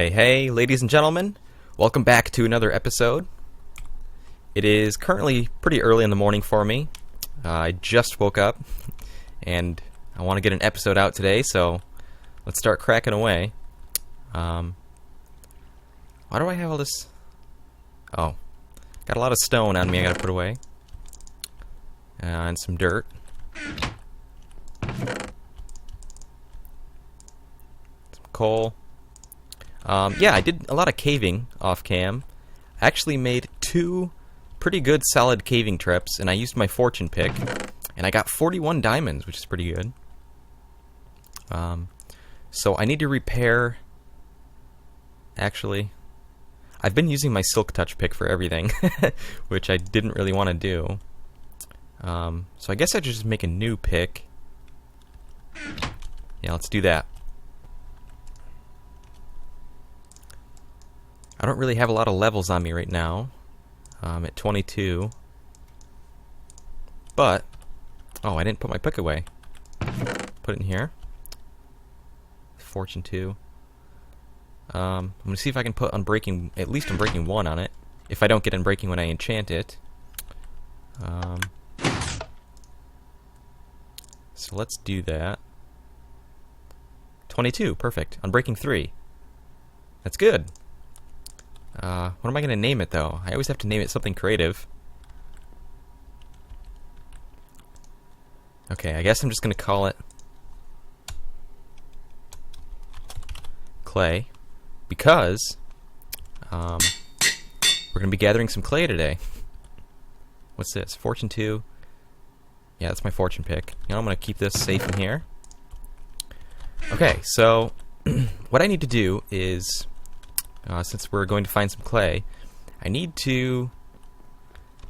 Hey, ladies and gentlemen. Welcome back to another episode. It is currently pretty early in the morning for me. I just woke up, and I want to get an episode out today, so let's start cracking away. Why do I have all this? Oh, got a lot of stone on me I gotta put away. And some dirt. Some coal. Yeah, I did a lot of caving off cam. I actually made 2 pretty good solid caving trips, and I used my fortune pick, and I got 41 diamonds, which is pretty good. So I need to repair... Actually, I've been using my silk touch pick for everything, which I didn't really want to do. So I guess I should just make a new pick. Yeah, let's do that. I don't really have a lot of levels on me right now. I'm at 22. But, oh, I didn't put my pick away. Put it in here. Fortune 2. I'm going to see if I can put Unbreaking, at least Unbreaking 1 on it. If I don't get Unbreaking when I enchant it. So let's do that. 22, perfect. Unbreaking 3. That's good. What am I going to name it, though? I always have to name it something creative. Okay, I guess I'm just going to call it clay, because we're going to be gathering some clay today. What's this? Fortune 2. Yeah, that's my fortune pick. You know, I'm going to keep this safe in here. Okay, so what I need to do is... since we're going to find some clay, I need to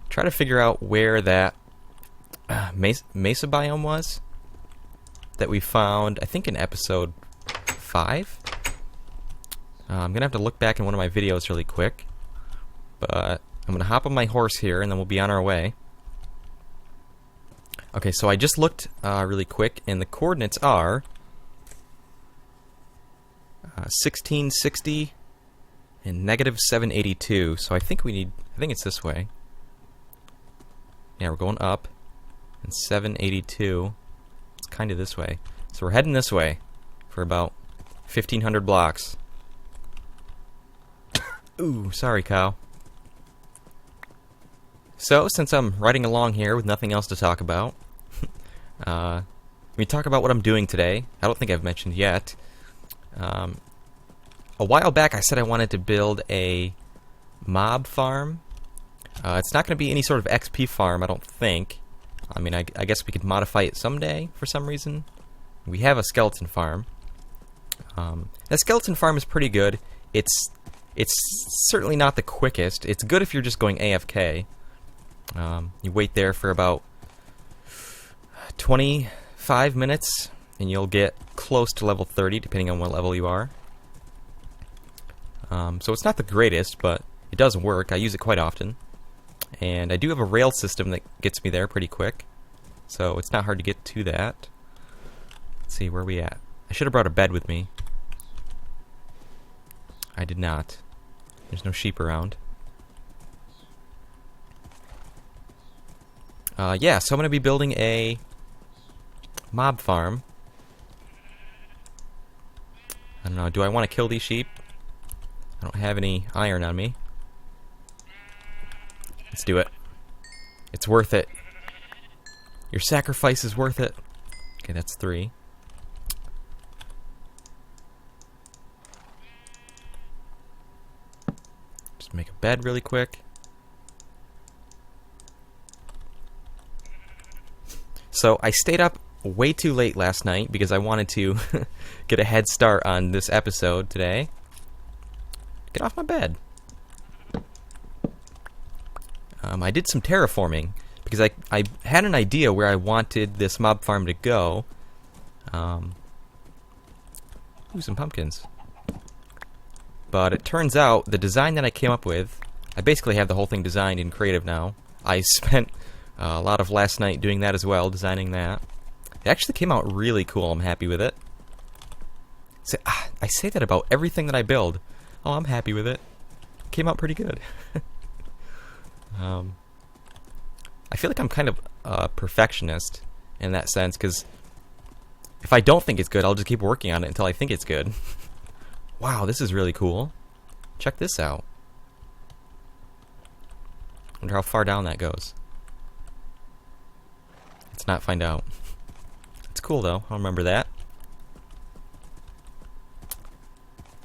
try to figure out where that mesa biome was that we found, I think, in episode 5. I'm going to have to look back in one of my videos really quick, but I'm going to hop on my horse here and then we'll be on our way. Okay, so I just looked really quick, and the coordinates are 1660 and negative 782, so I think it's this way. Yeah, we're going up, and 782, it's kind of this way. So we're heading this way for about 1,500 blocks. Ooh, sorry, cow. So, since I'm riding along here with nothing else to talk about, let me talk about what I'm doing today. I don't think I've mentioned yet. A while back I said I wanted to build a mob farm. It's not going to be any sort of XP farm, I don't think. I mean, I guess we could modify it someday for some reason. We have a skeleton farm. That skeleton farm is pretty good. It's certainly not the quickest. It's good if you're just going AFK. You wait there for about 25 minutes, and you'll get close to level 30, depending on what level you are. So it's not the greatest, but it does work. I use it quite often. And I do have a rail system that gets me there pretty quick. So it's not hard to get to that. Let's see, where are we at? I should have brought a bed with me. I did not. There's no sheep around. Yeah, so I'm going to be building a mob farm. I don't know, do I want to kill these sheep? I don't have any iron on me. Let's do it. It's worth it. Your sacrifice is worth it. Okay, that's 3. Just make a bed really quick. So I stayed up way too late last night because I wanted to get a head start on this episode today. Get off my bed. I did some terraforming because I had an idea where I wanted this mob farm to go. Ooh, some pumpkins. But it turns out the design that I came up with, I basically have the whole thing designed in creative now. I spent a lot of last night doing that as well, designing that. It actually came out really cool. I'm happy with it. So, I say that about everything that I build. Oh, I'm happy with it. Came out pretty good. I feel like I'm kind of a perfectionist in that sense, because if I don't think it's good, I'll just keep working on it until I think it's good. Wow, this is really cool. Check this out. Wonder how far down that goes. Let's not find out. It's cool though, I'll remember that.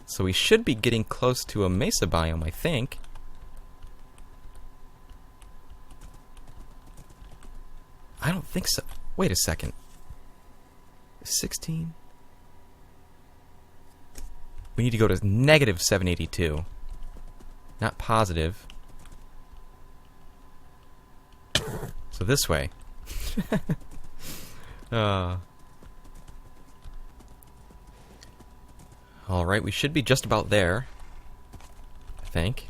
So we should be getting close to a mesa biome, I think. I don't think so. Wait a second. 16? We need to go to negative 782. Not positive. So this way. Alright, we should be just about there. I think.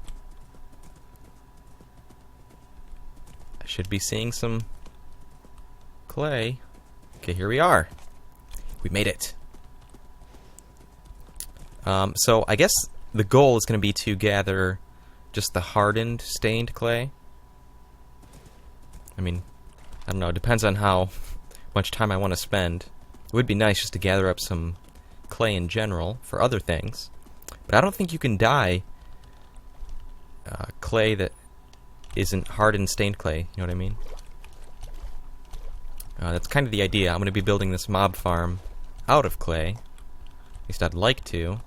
I should be seeing some clay. Okay, here we are. We made it. So I guess the goal is going to be to gather just the hardened, stained clay. I mean, I don't know, it depends on how much time I want to spend. It would be nice just to gather up some clay in general for other things. But I don't think you can dye clay that isn't hardened, stained clay. You know what I mean? That's kind of the idea. I'm going to be building this mob farm out of clay. At least I'd like to.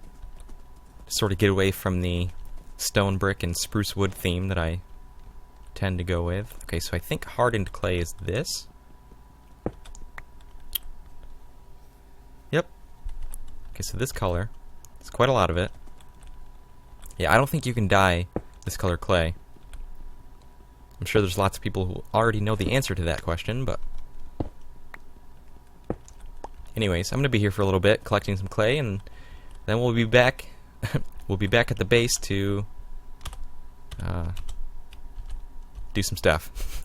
Sort of get away from the stone brick and spruce wood theme that I tend to go with. Okay, so I think hardened clay is this. Yep. Okay, so this color. It's quite a lot of it. Yeah, I don't think you can dye this color clay. I'm sure there's lots of people who already know the answer to that question, but anyways, I'm going to be here for a little bit collecting some clay, and then we'll be back. We'll be back at the base to do some stuff.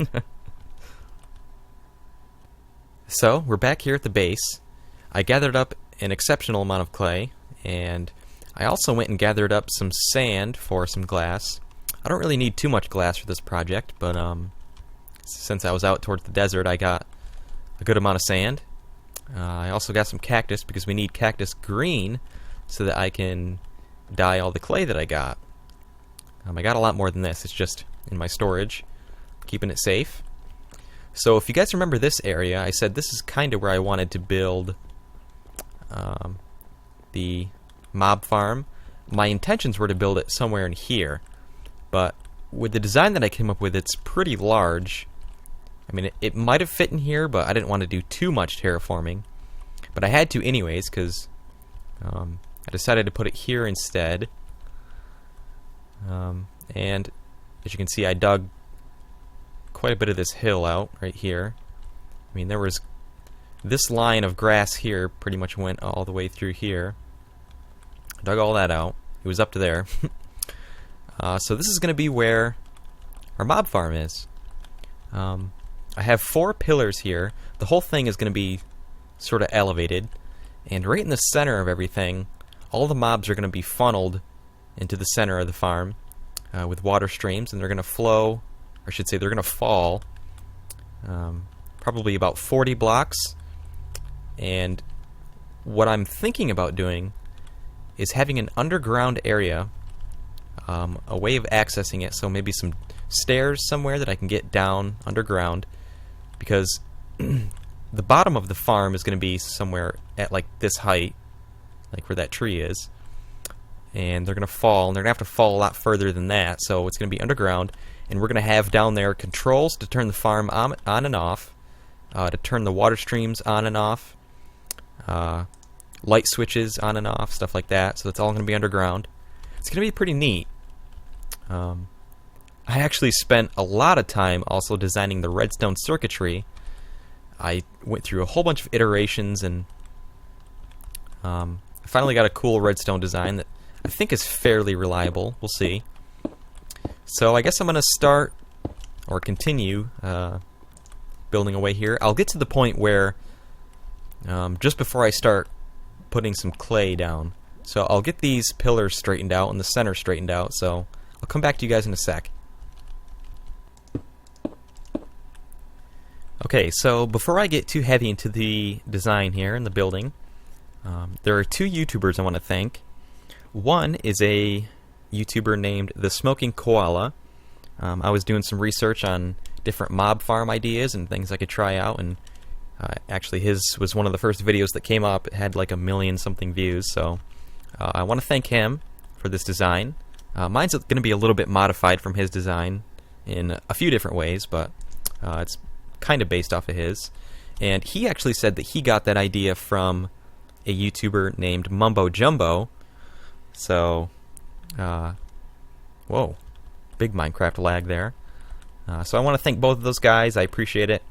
So, we're back here at the base. I gathered up an exceptional amount of clay, and I also went and gathered up some sand for some glass. I don't really need too much glass for this project, but since I was out towards the desert, I got a good amount of sand. I also got some cactus, because we need cactus green so that I can dye all the clay that I got. I got a lot more than this. It's just in my storage, keeping it safe. So if you guys remember this area, I said this is kind of where I wanted to build the mob farm. My intentions were to build it somewhere in here, but with the design that I came up with, it's pretty large. I mean, it might have fit in here, but I didn't want to do too much terraforming. But I had to anyways, because I decided to put it here instead. And as you can see, I dug quite a bit of this hill out right here. I mean, there was this line of grass here pretty much went all the way through here. I dug all that out. It was up to there. So this is going to be where our mob farm is. I have 4 pillars here. The whole thing is going to be sort of elevated. And right in the center of everything, all the mobs are going to be funneled into the center of the farm with water streams, and they're going to flow, or I should say they're going to fall, probably about 40 blocks. And what I'm thinking about doing is having an underground area, a way of accessing it, so maybe some stairs somewhere that I can get down underground, because the bottom of the farm is going to be somewhere at like this height, like where that tree is, and they're going to fall, and they're going to have to fall a lot further than that, so it's going to be underground, and we're going to have down there controls to turn the farm on and off, to turn the water streams on and off, light switches on and off, stuff like that, so it's all going to be underground. It's going to be pretty neat. I actually spent a lot of time also designing the redstone circuitry. I went through a whole bunch of iterations, and I finally got a cool redstone design that I think is fairly reliable. We'll see. So I guess I'm going to start, or continue, building away here. I'll get to the point where, just before I start putting some clay down, So I'll get these pillars straightened out and the center straightened out, so I'll come back to you guys in a sec. Okay, so before I get too heavy into the design here in the building, there are two YouTubers I want to thank. One is a YouTuber named The Smoking Koala. I was doing some research on different mob farm ideas and things I could try out, and actually his was one of the first videos that came up. It had like 1 million something views, so I want to thank him for this design. Mine's going to be a little bit modified from his design in a few different ways, but it's kind of based off of his. And he actually said that he got that idea from a YouTuber named Mumbo Jumbo. So, whoa, big Minecraft lag there. So I want to thank both of those guys. I appreciate it.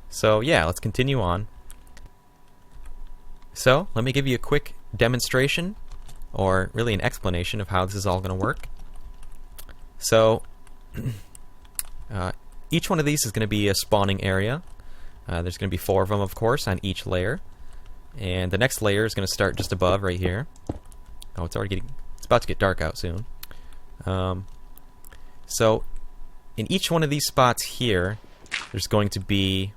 So yeah, let's continue on. So let me give you a quick demonstration, or really an explanation of how this is all going to work. So each one of these is going to be a spawning area. There's going to be 4 of them, of course, on each layer. And the next layer is going to start just above right here. Oh, it's about to get dark out soon. So in each one of these spots here, there's going to be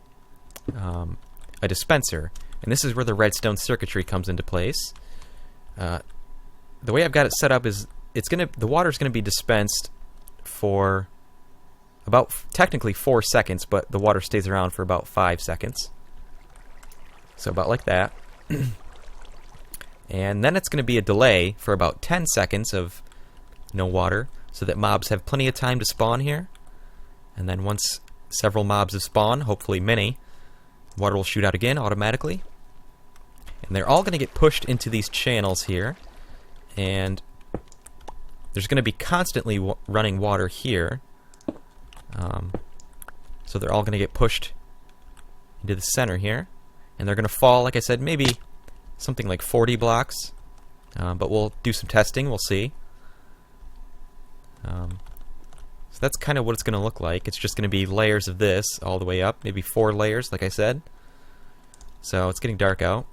a dispenser. And this is where the redstone circuitry comes into place. The way I've got it set up is the water's going to be dispensed for about technically 4 seconds, but the water stays around for about 5 seconds. So about like that. And then it's going to be a delay for about 10 seconds of no water, so that mobs have plenty of time to spawn here. And then once several mobs have spawned, hopefully many, water will shoot out again automatically. And they're all going to get pushed into these channels here. And there's going to be constantly running water here. So they're all going to get pushed into the center here. And they're going to fall, like I said, maybe something like 40 blocks. But we'll do some testing, we'll see. So that's kind of what it's going to look like. It's just going to be layers of this all the way up. Maybe 4 layers, like I said. So it's getting dark out.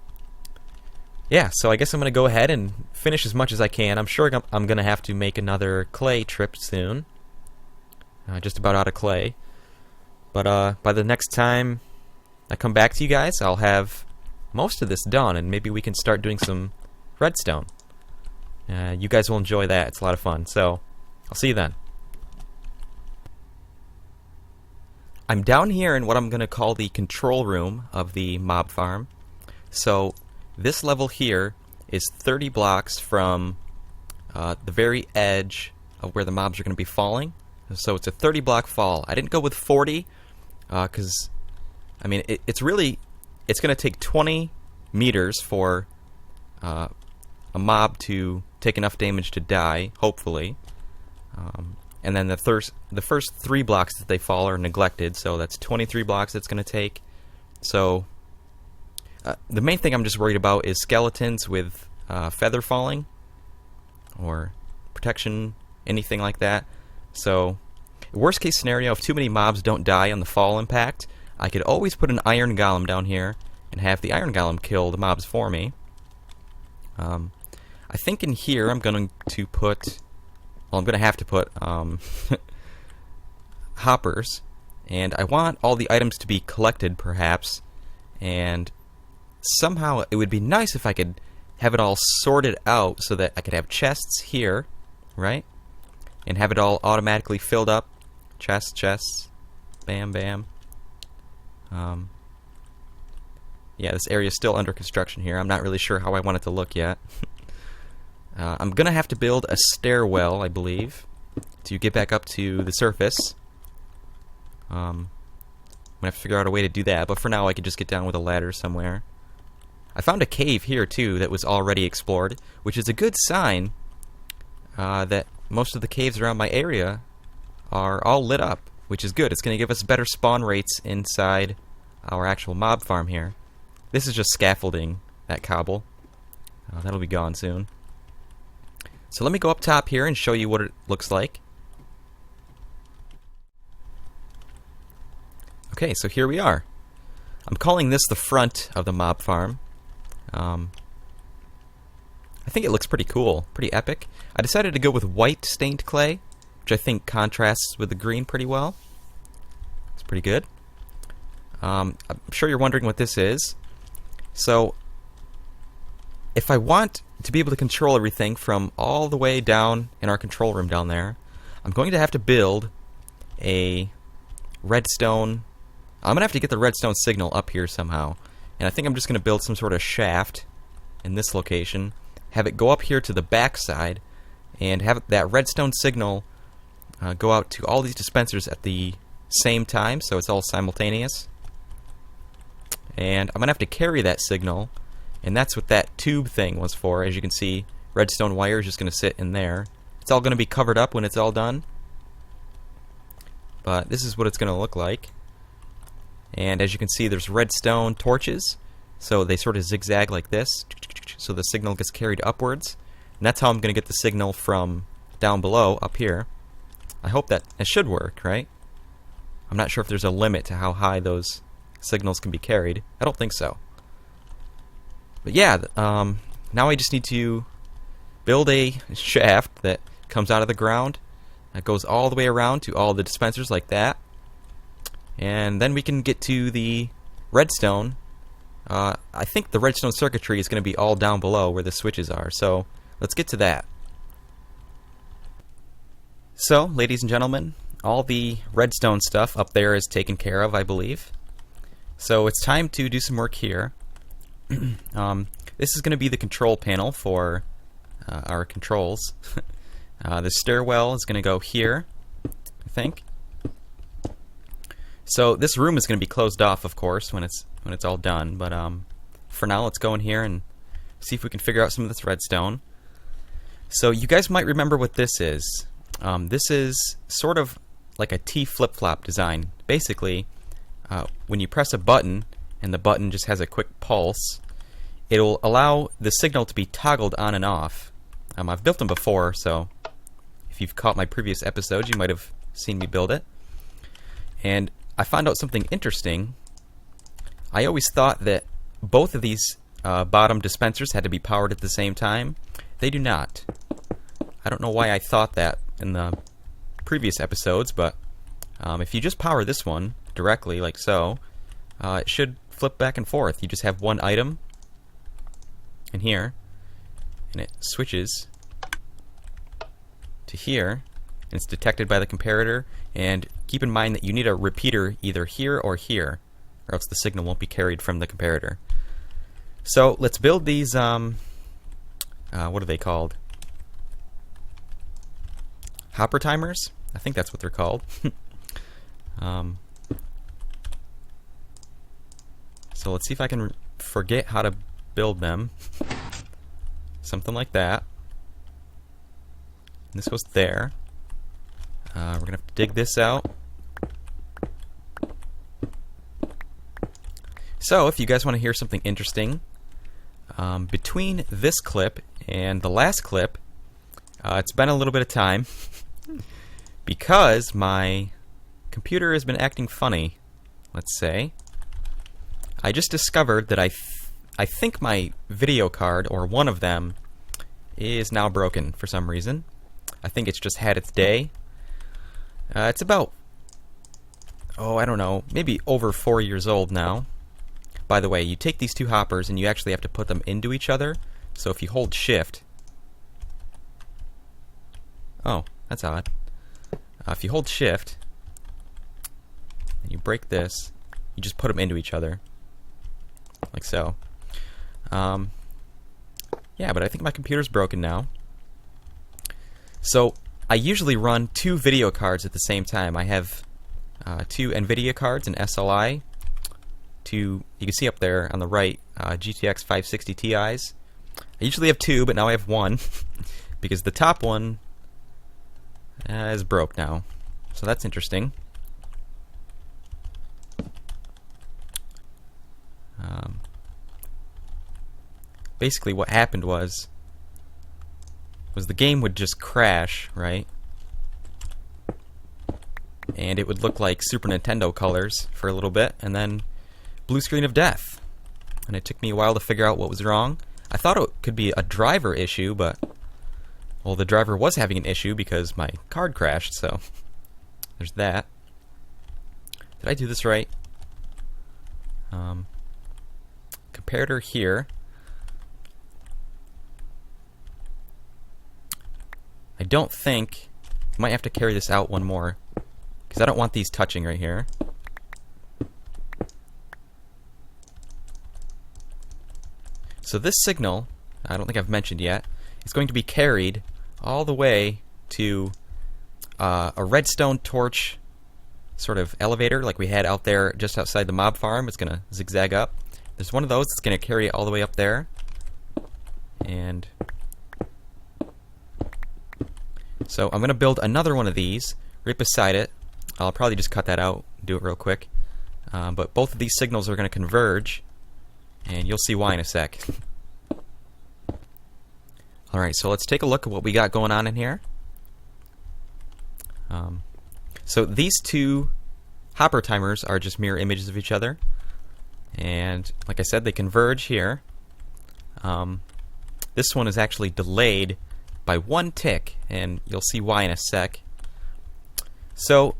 Yeah, so I guess I'm going to go ahead and finish as much as I can. I'm sure I'm going to have to make another clay trip soon. Just about out of clay. But by the next time I come back to you guys, I'll have most of this done, and maybe we can start doing some redstone. You guys will enjoy that. It's a lot of fun. So I'll see you then. I'm down here in what I'm going to call the control room of the mob farm. So this level here is 30 blocks from the very edge of where the mobs are going to be falling. So it's a 30 block fall. I didn't go with 40 because, I mean, it's going to take 20 meters for a mob to take enough damage to die, hopefully. And then the first 3 blocks that they fall are neglected, so that's 23 blocks it's going to take. So the main thing I'm just worried about is skeletons with feather falling or protection, anything like that. So worst case scenario, if too many mobs don't die on the fall impact, I could always put an iron golem down here and have the iron golem kill the mobs for me. I think in here I'm going to put... Well, I'm going to have to put hoppers, and I want all the items to be collected, perhaps, and somehow it would be nice if I could have it all sorted out so that I could have chests here, right? And have it all automatically filled up. Chests, bam, bam. Yeah, this area is still under construction here. I'm not really sure how I want it to look yet. I'm going to have to build a stairwell, I believe, to get back up to the surface. I'm going to have to figure out a way to do that, but for now I could just get down with a ladder somewhere. I found a cave here, too, that was already explored, which is a good sign that most of the caves around my area are all lit up, which is good. It's going to give us better spawn rates inside our actual mob farm here. This is just scaffolding, that cobble. That'll be gone soon. So let me go up top here and show you what it looks like. Okay, so here we are. I'm calling this the front of the mob farm. I think it looks pretty cool, pretty epic. I decided to go with white stained clay, which I think contrasts with the green pretty well. It's pretty good. I'm sure you're wondering what this is. So, if I want to be able to control everything from all the way down in our control room down there, I'm going to have to build a redstone. I'm going to have to get the redstone signal up here somehow. And I think I'm just going to build some sort of shaft in this location, have it go up here to the back side, and have that redstone signal go out to all these dispensers at the same time, so it's all simultaneous. And I'm going to have to carry that signal, and that's what that tube thing was for. As you can see, redstone wire is just going to sit in there. It's all going to be covered up when it's all done. But this is what it's going to look like. And as you can see, there's redstone torches, so they sort of zigzag like this, so the signal gets carried upwards. And that's how I'm going to get the signal from down below up here. I hope that it should work, right? I'm not sure if there's a limit to how high those signals can be carried. I don't think so. But yeah, now I just need to build a shaft that comes out of the ground, that goes all the way around to all the dispensers like that. And then we can get to the redstone. I think the redstone circuitry is going to be all down below where the switches are, so let's get to that. So, ladies and gentlemen, all the redstone stuff up there is taken care of, I believe. So it's time to do some work here. This is going to be the control panel for our controls. The stairwell is going to go here, I think. So this room is going to be closed off, of course, when it's all done. But for now, let's go in here and see if we can figure out some of this redstone. So you guys might remember what this is. This is sort of like a T flip-flop design. Basically, when you press a button and the button just has a quick pulse, it'll allow the signal to be toggled on and off. I've built them before, so if you've caught my previous episodes, you might have seen me build it. And I found out something interesting. I always thought that both of these bottom dispensers had to be powered at the same time. They do not. I don't know why I thought that in the previous episodes, but if you just power this one directly, like so, it should flip back and forth. You just have one item in here, and it switches to here, and it's detected by the comparator. And keep in mind that you need a repeater either here or here, or else the signal won't be carried from the comparator. So let's build these, what are they called? Hopper timers? I think that's what they're called. So let's see if I can forget how to build them. Something like that. And this goes there. We're going to have to dig this out. So, if you guys want to hear something interesting, between this clip and the last clip, it's been a little bit of time because my computer has been acting funny, let's say. I just discovered that I think my video card, or one of them, is now broken for some reason. I think it's just had its day. It's about, I don't know, maybe over 4 years old now. By the way, you take these two hoppers and you actually have to put them into each other. So if you hold shift... Oh, that's odd. If you hold shift and you break this, you just put them into each other. Like so. Yeah, but I think my computer's broken now. So I usually run two video cards at the same time. I have two NVIDIA cards, an SLI, two, you can see up there on the right, GTX 560 Ti's. I usually have two, but now I have one because the top one is broke now. So that's interesting. Basically what happened was the game would just crash, right? And it would look like Super Nintendo colors for a little bit, and then blue screen of death. And it took me a while to figure out what was wrong. I thought it could be a driver issue, but, well, the driver was having an issue because my card crashed, so there's that. Did I do this right? Comparator here. I don't think... I might have to carry this out one more, because I don't want these touching right here. So this signal, I don't think I've mentioned yet, is going to be carried all the way to a redstone torch sort of elevator like we had out there just outside the mob farm. It's going to zigzag up. There's one of those that's going to carry it all the way up there. And so I'm going to build another one of these right beside it. I'll probably just cut that out and do it real quick. But both of these signals are going to converge, and you'll see why in a sec. Alright, so let's take a look at what we got going on in here. So these two hopper timers are just mirror images of each other. And like I said, they converge here. This one is actually delayed by 1 tick, and you'll see why in a sec. So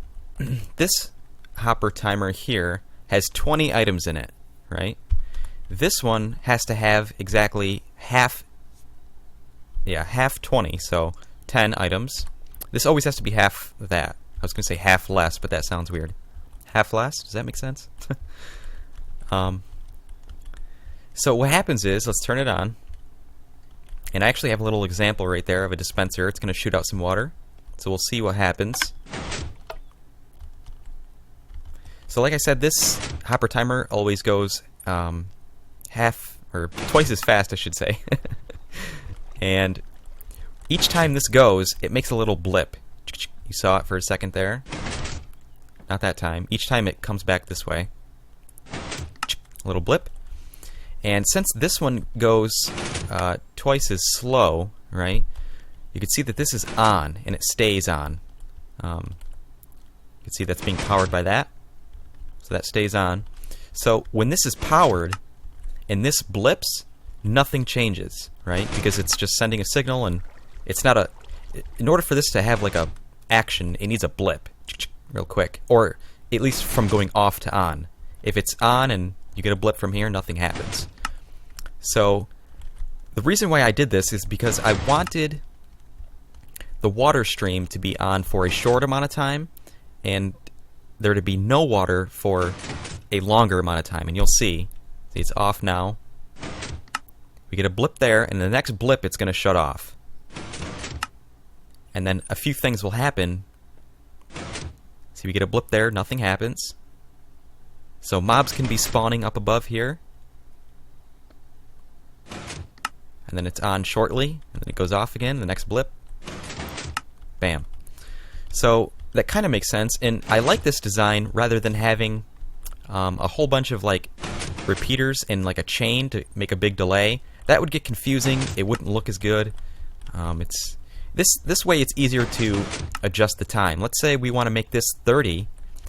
this hopper timer here has 20 items in it, right? This one has to have exactly half 20, so 10 items. This always has to be half that. I was going to say half less, but that sounds weird. Half less? Does that make sense? So what happens is, let's turn it on. And I actually have a little example right there of a dispenser. It's going to shoot out some water. So we'll see what happens. So like I said, this hopper timer always goes half, or twice as fast, I should say. And each time this goes, it makes a little blip. You saw it for a second there. Not that time. Each time it comes back this way. A little blip. And since this one goes twice as slow, right, you can see that this is on, and it stays on. You can see that's being powered by that. So that stays on. So when this is powered, and this blips, nothing changes, right? Because it's just sending a signal, and it's not a... In order for this to have like a action, it needs a blip real quick, or at least from going off to on. If it's on and you get a blip from here, nothing happens. So the reason why I did this is because I wanted the water stream to be on for a short amount of time and there to be no water for a longer amount of time. And you'll see it's off now. We get a blip there, and the next blip it's going to shut off. And then a few things will happen. See, we get a blip there, nothing happens. So mobs can be spawning up above here. And then it's on shortly, and then it goes off again, the next blip. Bam. So that kind of makes sense, and I like this design rather than having a whole bunch of like repeaters in like a chain to make a big delay. That would get confusing. It wouldn't look as good. It's this way it's easier to adjust the time. Let's say we want to make this 30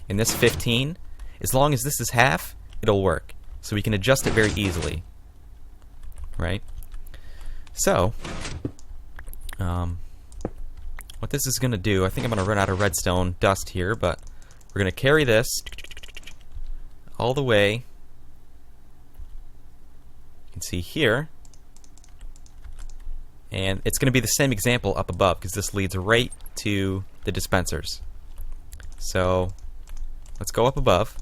and this 15. As long as this is half, it'll work. So we can adjust it very easily. Right? So, what this is going to do, I think I'm going to run out of redstone dust here, but we're going to carry this all the way. You can see here. And it's going to be the same example up above, because this leads right to the dispensers. So, let's go up above.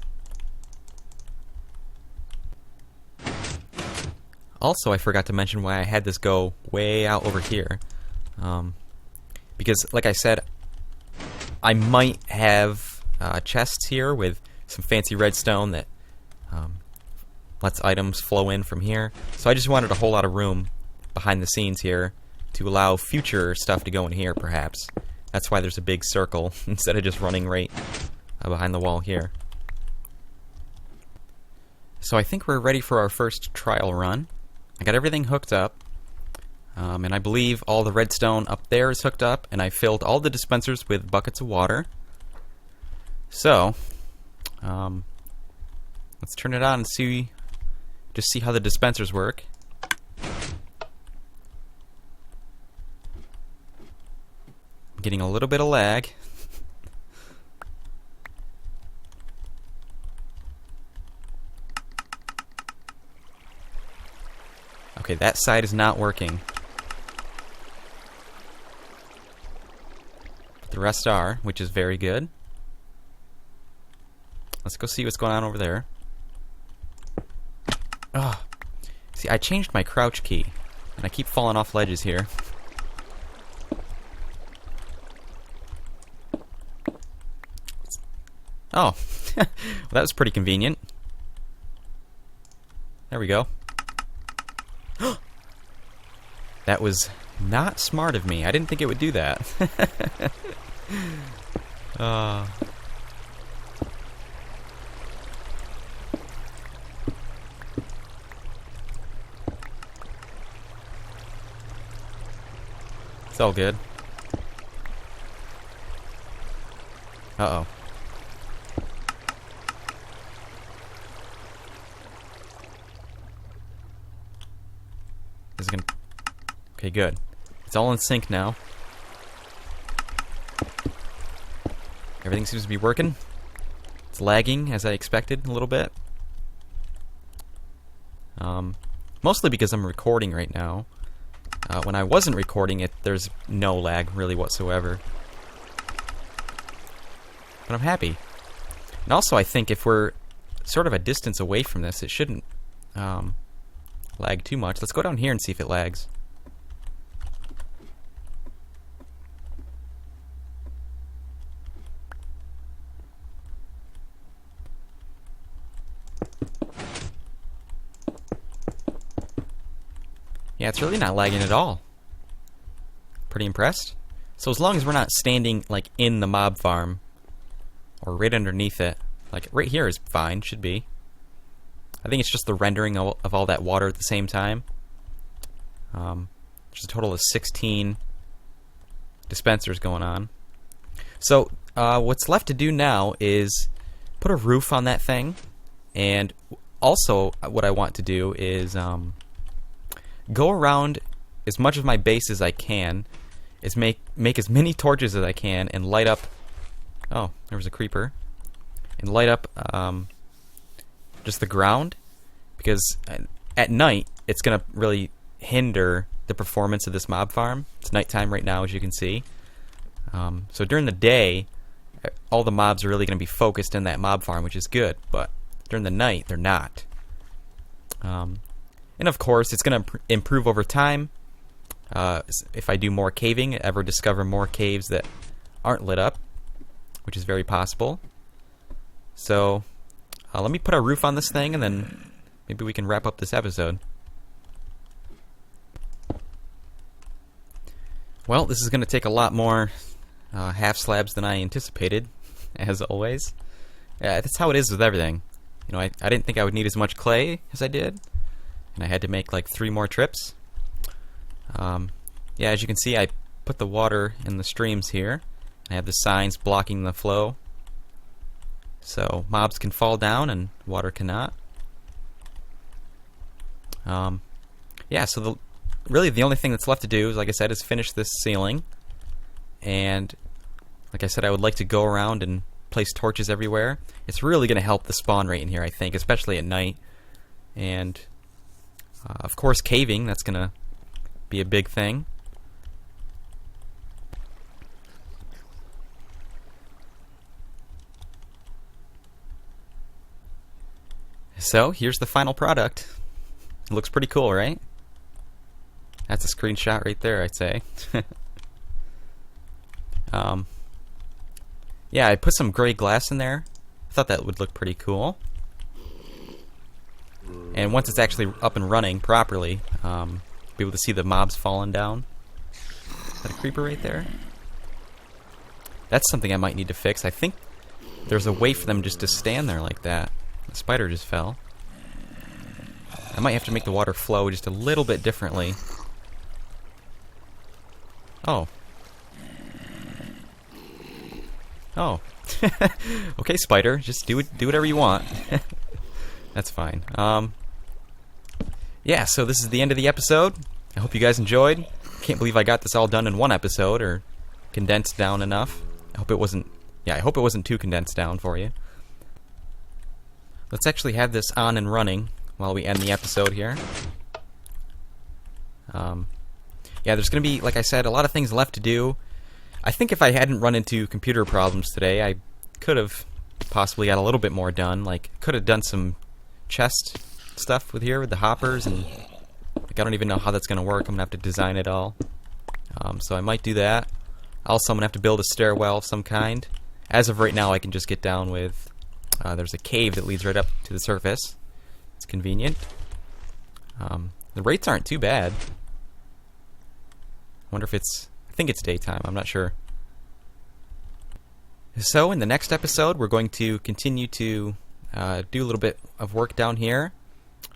Also, I forgot to mention why I had this go way out over here. Because, like I said, I might have chests here with some fancy redstone that lets items flow in from here. So I just wanted a whole lot of room behind the scenes here to allow future stuff to go in here, perhaps. That's why there's a big circle instead of just running right behind the wall here. So I think we're ready for our first trial run. I got everything hooked up, and I believe all the redstone up there is hooked up, and I filled all the dispensers with buckets of water. So, let's turn it on and see how the dispensers work. I'm getting a little bit of lag. Okay, that side is not working. But the rest are, which is very good. Let's go see what's going on over there. Oh. See, I changed my crouch key, and I keep falling off ledges here. Oh. Well, that was pretty convenient. There we go. That was not smart of me. I didn't think it would do that. It's all good. Uh-oh. This is gonna... Okay, good. It's all in sync now. Everything seems to be working. It's lagging, as I expected, a little bit. Mostly because I'm recording right now. When I wasn't recording it, there's no lag, really, whatsoever. But I'm happy. And also, I think if we're sort of a distance away from this, it shouldn't lag too much. Let's go down here and see if it lags. Yeah, it's really not lagging at all. Pretty impressed. So as long as we're not standing, like, in the mob farm, or right underneath it, like, right here is fine, should be. I think it's just the rendering of all that water at the same time. There's a total of 16 dispensers going on. So, what's left to do now is put a roof on that thing, and also what I want to do is, go around as much of my base as I can, is make as many torches as I can, and light up... Oh, there was a creeper. And light up just the ground, because at night it's going to really hinder the performance of this mob farm. It's nighttime right now, as you can see. So during the day, all the mobs are really going to be focused in that mob farm, which is good, but during the night, they're not. And of course, it's going to improve over time. If I do more caving, ever discover more caves that aren't lit up, which is very possible. So, let me put a roof on this thing, and then maybe we can wrap up this episode. Well, this is going to take a lot more half slabs than I anticipated, as always. That's how it is with everything. You know, I didn't think I would need as much clay as I did. And I had to make like 3 more trips. Yeah, as you can see, I put the water in the streams here. I have the signs blocking the flow, so mobs can fall down and water cannot. Yeah, so really the only thing that's left to do, like I said, is finish this ceiling. And like I said, I would like to go around and place torches everywhere. It's really going to help the spawn rate in here, I think, especially at night. And of course, caving, that's going to be a big thing. So, here's the final product. It looks pretty cool, right? That's a screenshot right there, I'd say. Yeah, I put some gray glass in there. I thought that would look pretty cool. And once it's actually up and running properly, be able to see the mobs falling down. Is that a creeper right there? That's something I might need to fix. I think there's a way for them just to stand there like that. The spider just fell. I might have to make the water flow just a little bit differently. Oh. Oh. Okay, spider, just do whatever you want. That's fine. Yeah, so this is the end of the episode. I hope you guys enjoyed. Can't believe I got this all done in one episode, or condensed down enough. I hope it wasn't... Yeah, I hope it wasn't too condensed down for you. Let's actually have this on and running while we end the episode here. Yeah, there's going to be, like I said, a lot of things left to do. I think if I hadn't run into computer problems today, I could have possibly got a little bit more done. Like, could have done some chest stuff with here with the hoppers, and like, I don't even know how that's going to work. I'm going to have to design it all. So I might do that. Also, I'm going to have to build a stairwell of some kind. As of right now, I can just get down with... there's a cave that leads right up to the surface. It's convenient. The rates aren't too bad. I wonder if it's... I think it's daytime. I'm not sure. So, in the next episode, we're going to continue to do a little bit of work down here.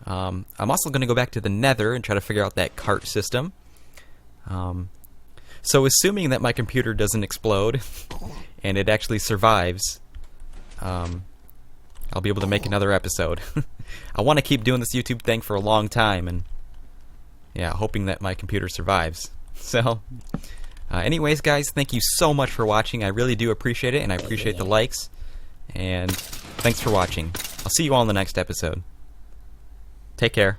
I'm also going to go back to the Nether and try to figure out that cart system. So, assuming that my computer doesn't explode and it actually survives, I'll be able to make another episode. I want to keep doing this YouTube thing for a long time, and yeah, hoping that my computer survives. So, anyways, guys, thank you so much for watching. I really do appreciate it, and I appreciate the likes. And thanks for watching. I'll see you all in the next episode. Take care.